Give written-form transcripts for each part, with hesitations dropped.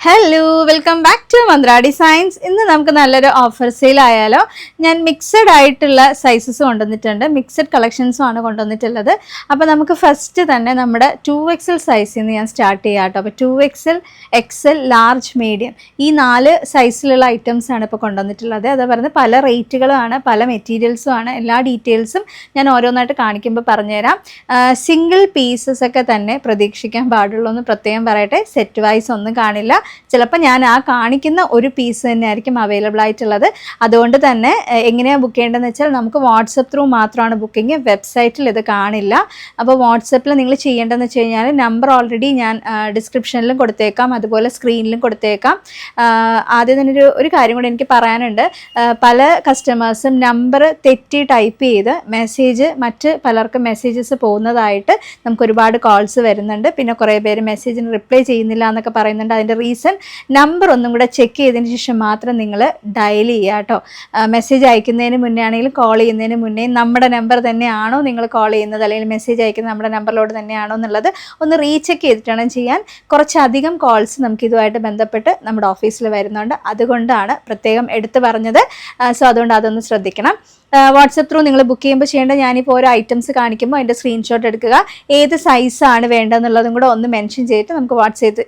Hello, welcome back to Mantra designs. ഇന്ന് നമുക്ക് നല്ലൊരു ഓഫർ സെയിൽ ആയാലോ. ഞാൻ മിക്സഡ് ആയിട്ടുള്ള സൈസസ് കൊണ്ടുവന്നിട്ടുണ്ട്, മിക്സഡ് കളക്ഷൻസും ആണ് കൊണ്ടുവന്നിട്ടുള്ളത്. അപ്പോൾ നമുക്ക് ഫസ്റ്റ് തന്നെ നമ്മുടെ 2XL സൈസിൽ നിന്ന് ഞാൻ സ്റ്റാർട്ട് ചെയ്യാം കേട്ടോ. അപ്പോൾ 2XL, XL, ലാർജ്, മീഡിയം ഈ 4 സൈസിലുള്ള ഐറ്റംസ് ആണ് ഇപ്പോൾ കൊണ്ടുവന്നിട്ടുള്ളത്. അത് പറഞ്ഞ് പല റേറ്റുകളുമാണ്, പല മെറ്റീരിയൽസും ആണ്. എല്ലാ ഡീറ്റെയിൽസും ഞാൻ ഓരോന്നായിട്ട് കാണിക്കുമ്പോൾ പറഞ്ഞുതരാം. സിംഗിൾ പീസസ് ഒക്കെ തന്നെ പ്രതീക്ഷിക്കാൻ പാടുള്ളൂ എന്ന് പ്രത്യേകം പറയട്ടെ. സെറ്റ് വൈസ് ഒന്നും കാണില്ല. ചിലപ്പോൾ ഞാൻ ആ കാണിക്കുന്ന ഒരു പീസ് തന്നെ ആയിരിക്കും അവൈലബിൾ ആയിട്ടുള്ളത്. അതുകൊണ്ട് തന്നെ എങ്ങനെയാണ് ബുക്ക് ചെയ്യേണ്ടതെന്ന് വെച്ചാൽ നമുക്ക് വാട്സപ്പ് ത്രൂ മാത്രമാണ് ബുക്കിംഗ്, വെബ്സൈറ്റിൽ ഇത് കാണില്ല. അപ്പോൾ വാട്സപ്പിൽ നിങ്ങൾ ചെയ്യേണ്ടതെന്ന് വെച്ച് കഴിഞ്ഞാൽ നമ്പർ ഓൾറെഡി ഞാൻ ഡിസ്ക്രിപ്ഷനിലും കൊടുത്തേക്കാം, അതുപോലെ സ്ക്രീനിലും കൊടുത്തേക്കാം. ആദ്യം തന്നെ ഒരു കാര്യം കൂടി എനിക്ക് പറയാനുണ്ട്. പല കസ്റ്റമേഴ്സും നമ്പർ തെറ്റി ടൈപ്പ് ചെയ്ത് മെസ്സേജ് മറ്റ് പലർക്കും മെസ്സേജസ് പോകുന്നതായിട്ട് നമുക്ക് ഒരുപാട് കോൾസ് വരുന്നുണ്ട്. പിന്നെ കുറേ പേര് മെസ്സേജിന് റിപ്ലൈ ചെയ്യുന്നില്ല എന്നൊക്കെ പറയുന്നുണ്ട്. അതിൻ്റെ റീസൺ നമ്പർ ഒന്നും കൂടെ ചെക്ക് ചെയ്തതിന് ശേഷം മാത്രം നിങ്ങൾ ഡയൽ ചെയ്യുക കേട്ടോ. മെസ്സേജ് അയക്കുന്നതിന് മുന്നേ ആണെങ്കിലും കോൾ ചെയ്യുന്നതിന് മുന്നേ നമ്മുടെ നമ്പർ തന്നെയാണോ നിങ്ങൾ കോൾ ചെയ്യുന്നത്, അല്ലെങ്കിൽ മെസ്സേജ് അയക്കുന്നത് നമ്മുടെ നമ്പറിലോട്ട് തന്നെയാണോ എന്നുള്ളത് ഒന്ന് റീചെക്ക് ചെയ്തിട്ട് വേണം ചെയ്യാൻ. കുറച്ചധികം കോൾസ് നമുക്ക് ഇതുമായിട്ട് ബന്ധപ്പെട്ട് നമ്മുടെ ഓഫീസിൽ വരുന്നുണ്ട്, അതുകൊണ്ടാണ് പ്രത്യേകം എടുത്തു പറഞ്ഞത്. സോ അതുകൊണ്ട് അതൊന്ന് ശ്രദ്ധിക്കണം. വാട്സപ്പ് ത്രൂ നിങ്ങൾ ബുക്ക് ചെയ്യുമ്പോൾ ചെയ്യേണ്ടത്, ഞാനിപ്പോൾ ഓരോ ഐറ്റംസ് കാണിക്കുമ്പോൾ അതിൻ്റെ സ്ക്രീൻഷോട്ട് എടുക്കുക, ഏത് സൈസാണ് വേണ്ടതെന്നുള്ളതും കൂടെ ഒന്ന് മെൻഷൻ ചെയ്തിട്ട് നമുക്ക്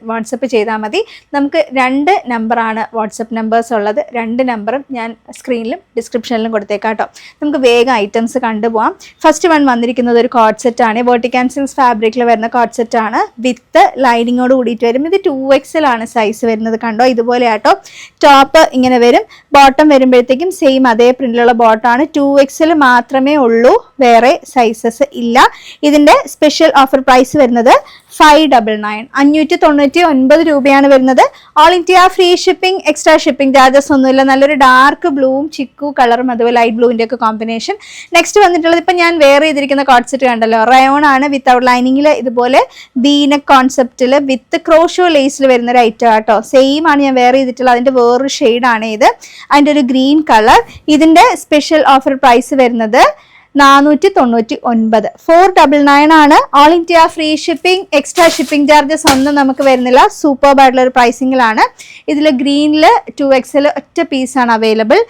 വാട്സപ്പ് ചെയ്താൽ മതി. നമുക്ക് 2 നമ്പറാണ് വാട്സപ്പ് നമ്പേഴ്സ് ഉള്ളത്. 2 നമ്പറും ഞാൻ സ്ക്രീനിലും ഡിസ്ക്രിപ്ഷനിലും കൊടുത്തേക്കാം കേട്ടോ. നമുക്ക് വേഗം ഐറ്റംസ് കണ്ടുപോകാം. ഫസ്റ്റ് വൺ വന്നിരിക്കുന്നത് ഒരു കോഡ് സെറ്റാണ്. വെർട്ടിക്കൽ സിൽക്സ് ഫാബ്രിക്കിൽ വരുന്ന കോഡ് സെറ്റാണ്, വിത്ത് ലൈനിങ്ങോട് കൂടിയിട്ട് വരും. ഇത് 2XL ആണ് സൈസ് വരുന്നത്. കണ്ടോ, ഇതുപോലെ ആട്ടോ. ടോപ്പ് ഇങ്ങനെ വരും, ബോട്ടം വരുമ്പോഴത്തേക്കും സെയിം അതേ പ്രിന്റിലുള്ള ബോട്ടമാണ്. 2XL മാത്രമേ ഉള്ളൂ, വേറെ സൈസസ് ഇല്ല. ഇതിൻ്റെ സ്പെഷ്യൽ ഓഫർ പ്രൈസ് വരുന്നത് 599, 599 രൂപയാണ് വരുന്നത്. All India free shipping, extra shipping charges ഒന്നുമില്ല. നല്ലൊരു ഡാർക്ക് ബ്ലൂവും ചിക്കു കളറും അതുപോലെ ലൈറ്റ് ബ്ലൂവിൻ്റെ ഒക്കെ കോമ്പിനേഷൻ. നെക്സ്റ്റ് വന്നിട്ടുള്ളത് ഇപ്പം ഞാൻ വെയർ ചെയ്തിരിക്കുന്ന കോഡ് സെറ്റ് കണ്ടല്ലോ, റയോൺ ആണ്. വിത്തൗട്ട് ലൈനിങ്ങിൽ ഇതുപോലെ ബീനക്ക് കോൺസെപ്റ്റിൽ വിത്ത് ക്രോഷോ ലേസിൽ വരുന്ന ഒരു ഐറ്റം ആട്ടോ. സെയിം ആണ് ഞാൻ വെയർ ചെയ്തിട്ടുള്ളത്, അതിൻ്റെ വേറൊരു ഷെയ്ഡാണ് ഇത്. അതിൻ്റെ ഒരു ഗ്രീൻ കളർ. ഇതിൻ്റെ സ്പെഷ്യൽ ഓഫർ പ്രൈസ് വരുന്നത് 499, 499 ആണ്. All India free shipping, extra shipping charges ഒന്നും നമുക്ക് വരുന്നില്ല. സൂപ്പർബ് ആയിട്ടുള്ള ഒരു പ്രൈസിങ്ങിലാണ്. ഇതിൽ ഗ്രീനിൽ 2XL ഒറ്റ പീസാണ് അവൈലബിൾ.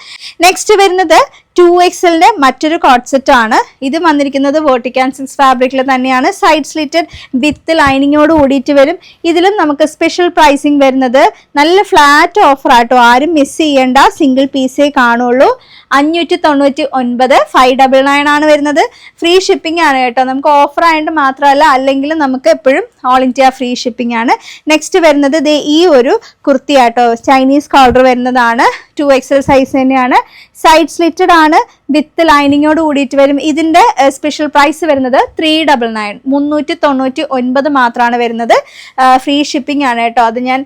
നെക്സ്റ്റ് വരുന്നത് 2XLന്റെ മറ്റൊരു കോഡ് സെറ്റ് ആണ്. ഇത് വന്നിരിക്കുന്നത് വെർട്ടിക്കൽ സിൽക്സ് ഫാബ്രിക്കിൽ തന്നെയാണ്. സൈഡ് സ്ലിറ്റഡ് വിത്ത് ലൈനിങ്ങോട് കൂടിയിട്ട് വരും. ഇതിലും നമുക്ക് സ്പെഷ്യൽ പ്രൈസിങ് വരുന്നത് നല്ല ഫ്ലാറ്റ് ഓഫർ ആട്ടോ. ആരും മിസ് ചെയ്യേണ്ട, സിംഗിൾ പീസേ കാണുള്ളൂ. 599, 599 ആണ് വരുന്നത്. ഫ്രീ ഷിപ്പിംഗ് ആണ് കേട്ടോ. നമുക്ക് ഓഫർ ആയിട്ട് മാത്രമല്ല, അല്ലെങ്കിൽ നമുക്ക് എപ്പോഴും ഓൾ ഇന്ത്യ ഫ്രീ ഷിപ്പിംഗ് ആണ്. നെക്സ്റ്റ് വരുന്നത് ഈ ഒരു കുർത്തി ആട്ടോ. ചൈനീസ് കോളർ വരുന്നതാണ്. 2XL സൈസ് തന്നെയാണ്. സൈഡ് സ്ലിറ്റഡ് ആണ്, വിത്ത് ലൈനിങ്ങോട് കൂടിയിട്ട് വരും. ഇതിൻ്റെ സ്പെഷ്യൽ പ്രൈസ് വരുന്നത് 399, 399 മാത്രമാണ് വരുന്നത്. ഫ്രീ ഷിപ്പിംഗ് ആണ് കേട്ടോ. അത് ഞാൻ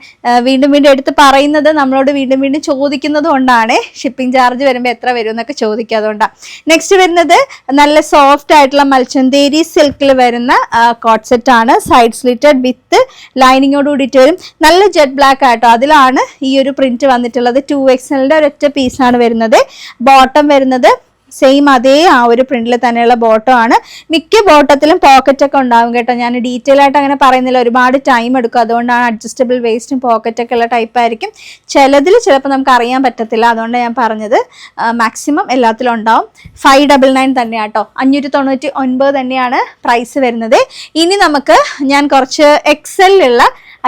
വീണ്ടും എടുത്ത് പറയുന്നത്, നമ്മളോട് വീണ്ടും ചോദിക്കുന്നത് കൊണ്ടാണ്. ഷിപ്പിംഗ് ചാർജ് വരുമ്പോൾ എത്ര വരും എന്നൊക്കെ ചോദിക്കാതുകൊണ്ടാണ്. നെക്സ്റ്റ് വരുന്നത് നല്ല സോഫ്റ്റ് ആയിട്ടുള്ള മൽച്ചന്തേരി സിൽക്കിൽ വരുന്ന കോഡ് സെറ്റ് ആണ്. സൈഡ് സ്ലിറ്റഡ് വിത്ത് ലൈനിങ്ങോട് കൂടിയിട്ട് വരും. നല്ല ജെറ്റ് ബ്ലാക്ക് ആട്ടോ. അതിലാണ് ഈ ഒരു പ്രിന്റ് വന്നിട്ടുള്ളത്. 2XLന്റെ ഒരൊറ്റ പീസാണ് വരുന്നത്. ബോട്ടം വരുന്നത് സെയിം അതേ ആ ഒരു പ്രിന്റിൽ തന്നെയുള്ള ബോട്ടം ആണ്. മിക്ക ബോട്ടത്തിലും പോക്കറ്റ് ഒക്കെ ഉണ്ടാവും കേട്ടോ. ഞാൻ ഡീറ്റെയിൽ ആയിട്ട് അങ്ങനെ പറയുന്നില്ല, ഒരുപാട് ടൈം എടുക്കും. അതുകൊണ്ടാണ് അഡ്ജസ്റ്റബിൾ വേസ്റ്റും പോക്കറ്റൊക്കെ ഉള്ള ടൈപ്പ് ആയിരിക്കും. ചിലതിൽ ചിലപ്പോൾ നമുക്ക് അറിയാൻ പറ്റത്തില്ല, അതുകൊണ്ടാണ് ഞാൻ പറഞ്ഞത്. മാക്സിമം എല്ലാത്തിലും ഉണ്ടാവും. 599 തന്നെയാട്ടോ. 599 തന്നെയാണ് പ്രൈസ് വരുന്നത്. ഇനി നമുക്ക് ഞാൻ കുറച്ച് XL-ലുള്ള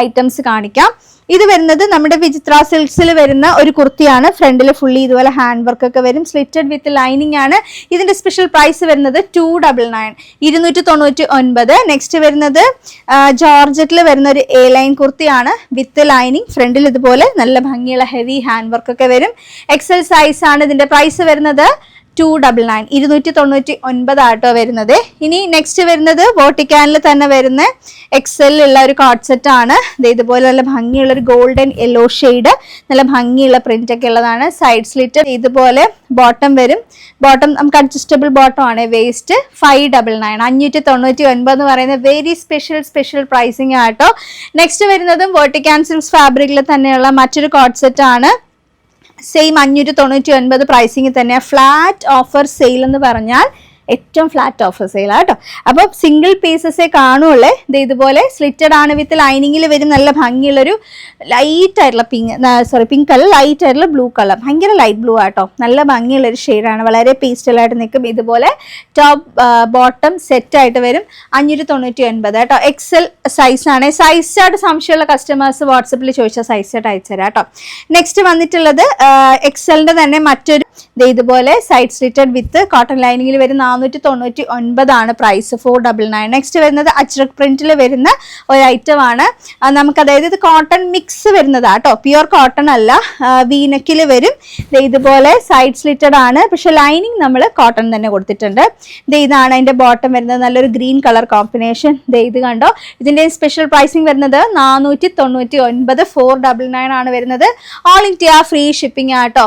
ഐറ്റംസ് കാണിക്കാം. ഇത് വരുന്നത് നമ്മുടെ വിചിത്ര സിൽക്സിൽ വരുന്ന ഒരു കുർത്തിയാണ്. ഫ്രണ്ടിൽ ഫുള്ളി ഇതുപോലെ ഹാൻഡ് വർക്ക് ഒക്കെ വരും. സ്ലിറ്റഡ് വിത്ത് ലൈനിങ് ആണ്. ഇതിന്റെ സ്പെഷ്യൽ പ്രൈസ് വരുന്നത് 299, 299. നെക്സ്റ്റ് വരുന്നത് ജോർജറ്റിൽ വരുന്ന ഒരു A ലൈൻ കുർത്തിയാണ്, വിത്ത് ലൈനിങ്. ഫ്രണ്ടിൽ ഇതുപോലെ നല്ല ഭംഗിയുള്ള ഹെവി ഹാൻഡ് വർക്ക് ഒക്കെ വരും. XL സൈസ് ആണ്. ഇതിന്റെ പ്രൈസ് വരുന്നത് 299, 299 ആട്ടോ വരുന്നത്. ഇനി നെക്സ്റ്റ് വരുന്നത് വെർട്ടിക്കലിൽ തന്നെ വരുന്ന XL ഉള്ള ഒരു കോഡ് സെറ്റ് ആണ്. ഇതുപോലെ നല്ല ഭംഗിയുള്ള ഒരു ഗോൾഡൻ യെല്ലോ ഷെയ്ഡ്, നല്ല ഭംഗിയുള്ള പ്രിന്റ് ഒക്കെ ഉള്ളതാണ്. സൈഡ് സ്ലിറ്റ് ഇതുപോലെ ബോട്ടം വരും. ബോട്ടം നമുക്ക് അഡ്ജസ്റ്റബിൾ ബോട്ടം ആണ്. വേസ്റ്റ് 599, 599 എന്ന് പറയുന്ന വെരി സ്പെഷ്യൽ പ്രൈസിങ് ആട്ടോ. നെക്സ്റ്റ് വരുന്നതും വെർട്ടിക്കൽ സിൽക്സ് ഫാബ്രിക്കിൽ തന്നെയുള്ള മറ്റൊരു കോഡ് സെറ്റ് ആണ്. സെയിം 599 പ്രൈസിങ് തന്നെ. ഫ്ലാറ്റ് ഓഫർ സെയിൽ എന്ന് പറഞ്ഞാൽ ഏറ്റവും ഫ്ലാറ്റ് ഓഫർ സെയിലാണ് കേട്ടോ. അപ്പോൾ സിംഗിൾ പീസസേ കാണുള്ളേ. ഇത് ഇതുപോലെ സ്ലിറ്റഡ് ആണ്, വിത്ത് ലൈനിങ്ങിൽ വരും. നല്ല ഭംഗിയുള്ളൊരു ലൈറ്റ് ആയിട്ടുള്ള പിങ്ക് അല്ല, ലൈറ്റ് ആയിട്ടുള്ള ബ്ലൂ കളർ, ഭയങ്കര ലൈറ്റ് ബ്ലൂ ആട്ടോ. നല്ല ഭംഗിയുള്ളൊരു ഷെയ്ഡാണ്, വളരെ പേസ്റ്റലായിട്ട് നിൽക്കും. ഇതുപോലെ ടോപ്പ് ബോട്ടം സെറ്റ് ആയിട്ട് വരും. 599 കേട്ടോ. എക്സൽ സൈസാണ്. സൈസ് ചാർട്ട് സംശയമുള്ള കസ്റ്റമേഴ്സ് വാട്സപ്പിൽ ചോദിച്ചാൽ സൈസ് ചാർട്ട് അയച്ചുതരാം കേട്ടോ. നെക്സ്റ്റ് വന്നിട്ടുള്ളത് എക്സലിന്റെ തന്നെ മറ്റൊരു ഇതുപോലെ സൈഡ് സ്ലിറ്റഡ് വിത്ത് കോട്ടൺ ലൈനിങ്ങിൽ വരും. 499 പ്രൈസ്, 499. നെക്സ്റ്റ് വരുന്നത് അജ്രക് പ്രിന്റിൽ വരുന്ന ഒരു ഐറ്റം ആണ് നമുക്ക്. അതായത് ഇത് കോട്ടൺ മിക്സ് വരുന്നതാ കേട്ടോ, പ്യുവർ കോട്ടൺ അല്ല. വീനക്കിൽ വരും. ഇതുപോലെ സൈഡ് സ്ലിറ്റഡ് ആണ്, പക്ഷെ ലൈനിങ് നമ്മൾ കോട്ടൺ തന്നെ കൊടുത്തിട്ടുണ്ട്. ഇതാണ് അതിന്റെ ബോട്ടം വരുന്നത്, നല്ലൊരു ഗ്രീൻ കളർ കോമ്പിനേഷൻ. ഇത് കണ്ടോ. ഇതിന്റെ സ്പെഷ്യൽ പ്രൈസിങ് വരുന്നത് 499, 499 ആണ് വരുന്നത്. ഓൾ ഇന്ത്യ ഫ്രീ ഷിപ്പിംഗ് ആട്ടോ.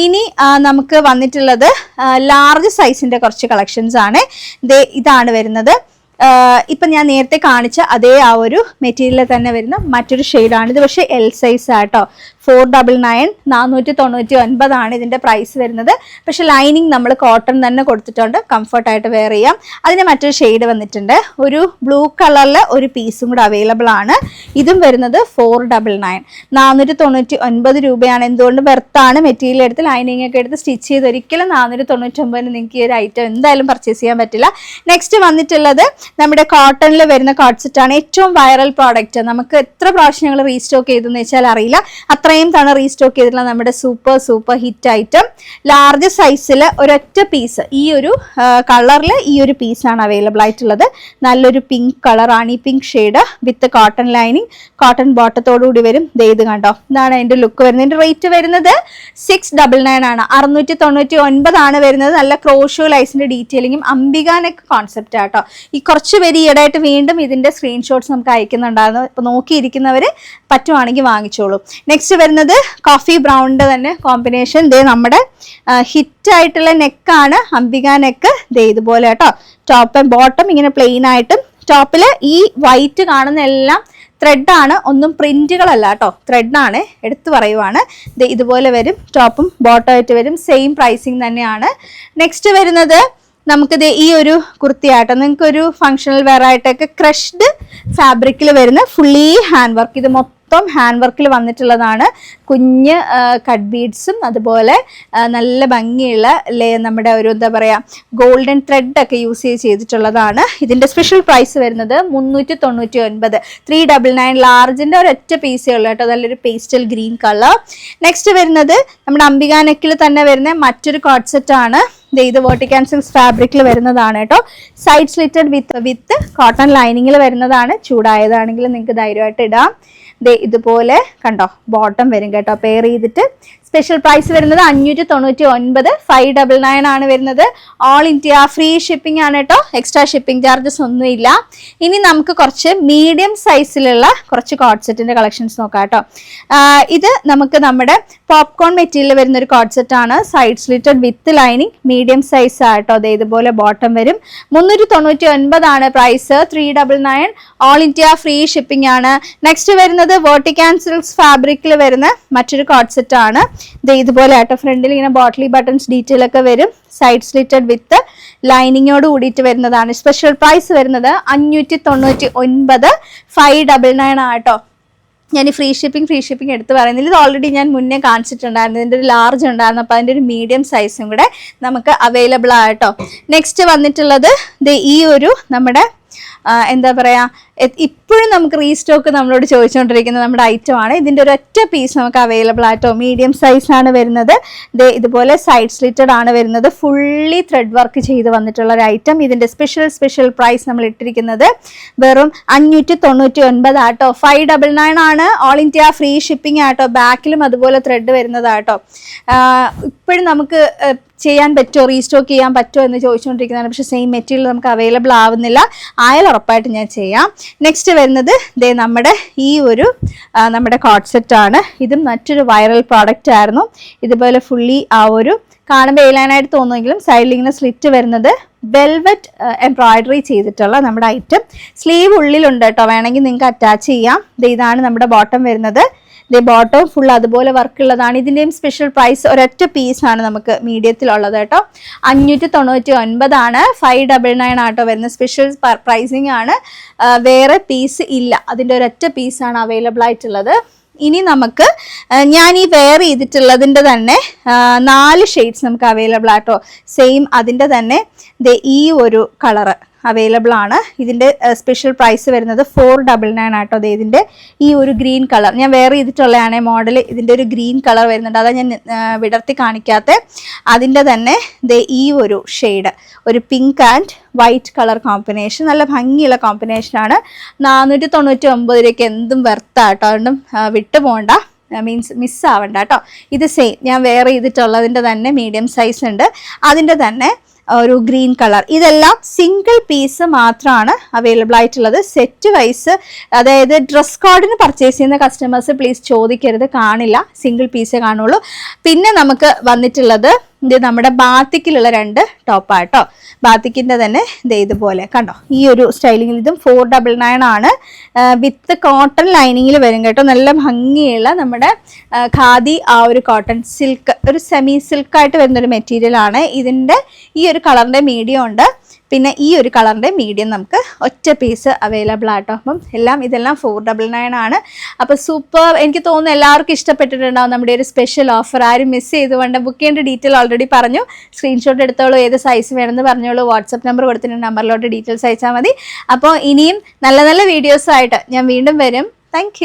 ഇനി നമുക്ക് വന്നിട്ടുള്ളത് ലാർജ് സൈസിന്റെ കുറച്ച് കളക്ഷൻസ് ആണ്. ഇതാണ് വരുന്നത്. ഇപ്പം ഞാൻ നേരത്തെ കാണിച്ച അതേ ആ ഒരു മെറ്റീരിയലിൽ തന്നെ വരുന്ന മറ്റൊരു ഷെയ്ഡാണ് ഇത്. പക്ഷേ എൽ സൈസ് ആട്ടോ. 499, 499 ആണ് ഇതിൻ്റെ പ്രൈസ് വരുന്നത്. പക്ഷെ ലൈനിങ് നമ്മൾ കോട്ടൺ തന്നെ കൊടുത്തിട്ടുണ്ട്, കംഫർട്ടായിട്ട് വെയർ ചെയ്യാം. അതിന് മറ്റൊരു ഷെയ്ഡ് വന്നിട്ടുണ്ട്, ഒരു ബ്ലൂ കളറിൽ ഒരു പീസും കൂടെ അവൈലബിൾ ആണ്. ഇതും വരുന്നത് 499, 499 രൂപയാണ്. എന്തുകൊണ്ട് വെർത്താണ്. മെറ്റീരിയൽ എടുത്ത് ലൈനിങ് ഒക്കെ എടുത്ത് സ്റ്റിച്ച് ചെയ്ത് ഒരിക്കലും 499 നിങ്ങൾക്ക് ഈ ഒരു ഐറ്റം എന്തായാലും പർച്ചേസ് ചെയ്യാൻ പറ്റില്ല. നെക്സ്റ്റ് വന്നിട്ടുള്ളത് നമ്മുടെ കോട്ടണിൽ വരുന്ന കോട്ട് സെറ്റാണ്. ഏറ്റവും വൈറൽ പ്രോഡക്റ്റ്. നമുക്ക് എത്ര പ്രാവശ്യം ഞങ്ങൾ റീസ്റ്റോക്ക് ചെയ്തെന്ന് വെച്ചാൽ അറിയില്ല, അത്രയും തവണ റീസ്റ്റോക്ക് ചെയ്തിട്ടുള്ള നമ്മുടെ സൂപ്പർ ഹിറ്റ് ഐറ്റം. ലാർജ് സൈസിൽ ഒരൊറ്റ പീസ്, ഈ ഒരു കളറിൽ ഈ ഒരു പീസാണ് അവൈലബിൾ ആയിട്ടുള്ളത്. നല്ലൊരു പിങ്ക് കളറാണ്, ഈ pink shade with cotton lining, cotton ബോട്ടത്തോടു കൂടി വരും. ഇത് കണ്ടോ, ഇതാണ് അതിന്റെ ലുക്ക് വരുന്നത്. ഇതിന്റെ റേറ്റ് വരുന്നത് 699 ആണ്, 699 ആണ് വരുന്നത്. നല്ല ക്രോഷോ ലൈസിന്റെ ഡീറ്റെയിലിങ്ങും അംബികാനൊക്കെ കോൺസെപ്റ്റ് ആട്ടോ. ഈ കുറച്ച് പേര് ഈയിടെയായിട്ട് വീണ്ടും ഇതിന്റെ സ്ക്രീൻഷോട്ട്സ് നമുക്ക് അയക്കുന്നുണ്ടായിരുന്നു. ഇപ്പൊ നോക്കിയിരിക്കുന്നവര് പറ്റുവാണെങ്കിൽ വാങ്ങിച്ചോളൂ. നെക്സ്റ്റ് വരുന്നത് കോഫി ബ്രൗണിന്റെ തന്നെ കോമ്പിനേഷൻ. നമ്മുടെ ഹിറ്റ് ആയിട്ടുള്ള നെക്കാണ്, അംബിക നെക്ക്. ഇതുപോലെ കേട്ടോ. ടോപ്പ് ആൻഡ് ബോട്ടം ഇങ്ങനെ പ്ലെയിൻ ആയിട്ടും, ടോപ്പില് ഈ വൈറ്റ് കാണുന്ന എല്ലാം ത്രെഡാണ്, ഒന്നും പ്രിന്റുകളല്ല കേട്ടോ, ത്രെഡാണ്. എടുത്തു പറയുവാണ്. ഇതുപോലെ വരും, ടോപ്പും ബോട്ടം ആയിട്ട് വരും. സെയിം പ്രൈസിങ് തന്നെയാണ്. നെക്സ്റ്റ് വരുന്നത് നമുക്കിത് ഈ ഒരു കുർത്തിയാട്ടോ. നിങ്ങൾക്ക് ഒരു ഫങ്ഷണൽ വെയർ ആയിട്ടൊക്കെ ക്രഷ്ഡ് ഫാബ്രിക്കിൽ വരുന്ന ഫുള്ളി ഹാൻഡ് വർക്ക്. ഇത് മൊത്തം ഹാൻഡ് വർക്കിൽ വന്നിട്ടുള്ളതാണ്. കുഞ്ഞ് കട്ട് ബീഡ്സും അതുപോലെ നല്ല ഭംഗിയുള്ള നമ്മുടെ ഒരു എന്താ പറയുക ഗോൾഡൻ ത്രെഡ് ഒക്കെ യൂസ് ചെയ്തിട്ടുള്ളതാണ്. ഇതിന്റെ സ്പെഷ്യൽ പ്രൈസ് വരുന്നത് 399, 399. ലാർജിന്റെ ഒരൊറ്റ പീസേ ഉള്ളൂ കേട്ടോ. നല്ലൊരു പേസ്റ്റൽ ഗ്രീൻ കളർ. നെക്സ്റ്റ് വരുന്നത് നമ്മുടെ അംബിക നെക്കിൽ തന്നെ വരുന്ന മറ്റൊരു കോട്ട് സെറ്റ് ആണ്. ഇത് വേർട്ടിക്കൽ സിൽക്ക് ഫാബ്രിക്കിൽ വരുന്നതാണ് കേട്ടോ. സൈഡ് സ്ലിറ്റഡ് വിത്ത് കോട്ടൺ ലൈനിങ്ങിൽ വരുന്നതാണ്. ചൂടായതാണെങ്കിൽ നിങ്ങൾക്ക് ധൈര്യമായിട്ട് ഇടാം. ഇതുപോലെ കണ്ടോ, ബോട്ടം വരും കേട്ടോ, പെയർ ചെയ്തിട്ട്. സ്പെഷ്യൽ പ്രൈസ് വരുന്നത് 599, 599 ആണ് വരുന്നത്. ഓൾ ഇന്ത്യ ഫ്രീ ഷിപ്പിംഗ് ആണ് കേട്ടോ, എക്സ്ട്രാ ഷിപ്പിംഗ് ചാർജസ് ഒന്നുമില്ല. ഇനി നമുക്ക് കുറച്ച് മീഡിയം സൈസിലുള്ള കുറച്ച് കോട്ട് സെറ്റിന്റെ കളക്ഷൻസ് നോക്കാം കേട്ടോ. ഇത് നമുക്ക് നമ്മുടെ പോപ്കോൺ മെറ്റീരിയൽ വരുന്ന ഒരു കോട്ട് സെറ്റ് ആണ്. Side slitted with lining, medium size ആട്ടോ. ഇതുപോലെ ബോട്ടം വരും. 399 ആണ് price, 399. All India free shipping ആണ്. നെക്സ്റ്റ് വരുന്നത് വേർട്ടിക്കൽ സിൽക്ക് ഫാബ്രിക്കിൽ വരുന്ന മറ്റൊരു കോട്ട് സെറ്റ് ആണ്. ഇതുപോലെ ആട്ടോ. ഫ്രണ്ടിൽ ഇങ്ങനെ ബോട്ടിലി ബട്ടൺസ് ഡീറ്റെയിൽ ഒക്കെ വരും. സൈഡ് സ്ലിറ്റഡ് വിത്ത് ലൈനിങ്ങോട് കൂടിയിട്ട് വരുന്നതാണ്. സ്പെഷ്യൽ പ്രൈസ് വരുന്നത് 599, 599 ആട്ടോ. ഞാൻ ഈ ഫ്രീ ഷിപ്പിംഗ് എടുത്ത് പറയുന്നില്ല. ഇത് ഓൾറെഡി ഞാൻ മുന്നേ കാണിച്ചിട്ടുണ്ടായിരുന്നു. ഇതിൻ്റെ ഒരു ലാർജ് ഉണ്ടായിരുന്നു, അപ്പോൾ അതിൻ്റെ ഒരു മീഡിയം സൈസും കൂടെ നമുക്ക് അവൈലബിൾ ആട്ടോ. നെക്സ്റ്റ് വന്നിട്ടുള്ളത് ഈ ഒരു നമ്മുടെ എന്താ പറയുക, ഇപ്പോഴും നമുക്ക് റീസ്റ്റോക്ക് നമ്മളോട് ചോദിച്ചുകൊണ്ടിരിക്കുന്ന നമ്മുടെ ഐറ്റം ആണ്. ഇതിൻ്റെ ഒരു ഒറ്റ പീസ് നമുക്ക് അവൈലബിൾ ആയിട്ടോ. മീഡിയം സൈസാണ് വരുന്നത്. ഇതുപോലെ സൈഡ് സ്ലിറ്റഡ് ആണ് വരുന്നത്. ഫുള്ളി ത്രെഡ് വർക്ക് ചെയ്ത് വന്നിട്ടുള്ള ഒരു ഐറ്റം. ഇതിൻ്റെ സ്പെഷ്യൽ പ്രൈസ് നമ്മൾ ഇട്ടിരിക്കുന്നത് വെറും 599 ആട്ടോ. 599 ആണ്. ഓൾ ഇന്ത്യ ഫ്രീ ഷിപ്പിംഗ് ആട്ടോ. ബാക്കിലും അതുപോലെ ത്രെഡ് വരുന്നതാട്ടോ. ഇപ്പോഴും നമുക്ക് ചെയ്യാൻ പറ്റുമോ, റീസ്റ്റോക്ക് ചെയ്യാൻ പറ്റുമോ എന്ന് ചോദിച്ചുകൊണ്ടിരിക്കുന്നതാണ്. പക്ഷേ സെയിം മെറ്റീരിയൽ നമുക്ക് അവൈലബിൾ ആവുന്നില്ല. ആയാൽ ഉറപ്പായിട്ട് ഞാൻ ചെയ്യാം. നെക്സ്റ്റ് വരുന്നത് നമ്മുടെ ഈ ഒരു നമ്മുടെ കോട്ട് സെറ്റ് ആണ്. ഇതും മറ്റൊരു വൈറൽ പ്രോഡക്റ്റ് ആയിരുന്നു. ഇതുപോലെ ഫുള്ളി ആ ഒരു കാണുമ്പോൾ എയിലാനായിട്ട് തോന്നുമെങ്കിലും സൈഡിൽ ഇങ്ങനെ സ്ലിറ്റ് വരുന്നത് വെൽവെറ്റ് എംബ്രോയിഡറി ചെയ്തിട്ടുള്ള നമ്മുടെ ഐറ്റം. സ്ലീവ് ഉള്ളിലുണ്ട് കേട്ടോ, വേണമെങ്കിൽ നിങ്ങൾക്ക് അറ്റാച്ച് ചെയ്യാം. ഇതാണ് നമ്മുടെ ബോട്ടം വരുന്നത്. ഇത് ബോട്ടം ഫുൾ അതുപോലെ വർക്കുള്ളതാണ്. ഇതിൻ്റെയും സ്പെഷ്യൽ പ്രൈസ് ഒരൊറ്റ പീസാണ് നമുക്ക് മീഡിയത്തിലുള്ളത് കേട്ടോ. 599 599 ആട്ടോ വരുന്ന സ്പെഷ്യൽ പ്രൈസിങ് ആണ്. വേറെ പീസ് ഇല്ല, അതിൻ്റെ ഒരൊറ്റ പീസാണ് അവൈലബിൾ ആയിട്ടുള്ളത്. ഇനി നമുക്ക് ഞാൻ ഈ വെയർ ചെയ്തിട്ടുള്ളതിൻ്റെ തന്നെ 4 ഷെയ്ഡ്സ് നമുക്ക് അവൈലബിൾ ആട്ടോ. സെയിം അതിൻ്റെ തന്നെ ഈ ഒരു കളറ് അവൈലബിൾ ആണ്. ഇതിൻ്റെ സ്പെഷ്യൽ പ്രൈസ് വരുന്നത് 499 ആട്ടോ. ഇതിൻ്റെ ഈ ഒരു ഗ്രീൻ കളർ ഞാൻ വെയർ ചെയ്തിട്ടുള്ളതാണ് മോഡൽ. ഇതിൻ്റെ ഒരു ഗ്രീൻ കളർ വരുന്നുണ്ട്, അതാ ഞാൻ വിടർത്തി കാണിക്കാത്ത. അതിൻ്റെ തന്നെ ഈ ഒരു ഷെയ്ഡ് ഒരു pink and white colour combination, നല്ല ഭംഗിയുള്ള കോമ്പിനേഷനാണ്. 499 രൂപയ്ക്ക് എന്തും വെർത്താട്ടോ, അതുകൊണ്ടും വിട്ടു പോകണ്ട, മീൻസ് മിസ്സാവണ്ട കേട്ടോ. ഇത് സെയിം ഞാൻ വെയർ ചെയ്തിട്ടുള്ളതിൻ്റെ തന്നെ മീഡിയം സൈസ് ഉണ്ട്, അതിൻ്റെ തന്നെ ഒരു ഗ്രീൻ കളർ. ഇതെല്ലാം സിംഗിൾ പീസ് മാത്രമാണ് അവൈലബിൾ ആയിട്ടുള്ളത്. സെറ്റ് വൈസ്, അതായത് ഡ്രസ് കോഡിന് പർച്ചേസ് ചെയ്യുന്ന കസ്റ്റമേഴ്സ് പ്ലീസ് ചോദിക്കരുത്, കാണില്ല, സിംഗിൾ പീസേ കാണുള്ളൂ. പിന്നെ നമുക്ക് വന്നിട്ടുള്ളത് ഇത് നമ്മുടെ ബാത്തിക്കിലുള്ള 2 ടോപ്പാട്ടോ. ബാത്തിക്കിൻ്റെ തന്നെ ഇതുപോലെ കണ്ടോ, ഈ ഒരു സ്റ്റൈലിങ്ങിൽ. ഇതും 499 ആണ്. വിത്ത് കോട്ടൺ ലൈനിങ്ങിൽ വരും കേട്ടോ. നല്ല ഭംഗിയുള്ള നമ്മുടെ ഖാദി ആ ഒരു കോട്ടൺ സിൽക്ക്, ഒരു സെമി സിൽക്കായിട്ട് വരുന്നൊരു മെറ്റീരിയൽ ആണ്. ഇതിൻ്റെ ഈ ഒരു കളറിൻ്റെ മീഡിയം ഉണ്ട്, പിന്നെ ഈ ഒരു കളറിൻ്റെ മീഡിയം നമുക്ക് ഒറ്റ പീസ് അവൈലബിൾ ആട്ടോ. അപ്പം ഇതെല്ലാം 499 ആണ്. അപ്പോൾ സൂപ്പർ, എനിക്ക് തോന്നുന്നു എല്ലാവർക്കും ഇഷ്ടപ്പെട്ടിട്ടുണ്ടാവും നമ്മുടെ ഒരു സ്പെഷ്യൽ ഓഫർ. ആരും മിസ് ചെയ്തുകൊണ്ട് ബുക്ക് ചെയ്യേണ്ട ഡീറ്റെയിൽ ഓൾറെഡി പറഞ്ഞു. സ്ക്രീൻഷോട്ട് എടുത്തോളൂ, ഏത് സൈസ് വേണമെന്ന് പറഞ്ഞോളൂ. വാട്സപ്പ് നമ്പർ കൊടുത്തിട്ടുണ്ട്, നമ്പറിലോട്ട് ഡീറ്റെയിൽസ് അയച്ചാൽ മതി. അപ്പോൾ ഇനിയും നല്ല നല്ല വീഡിയോസായിട്ട് ഞാൻ വീണ്ടും വരും. താങ്ക്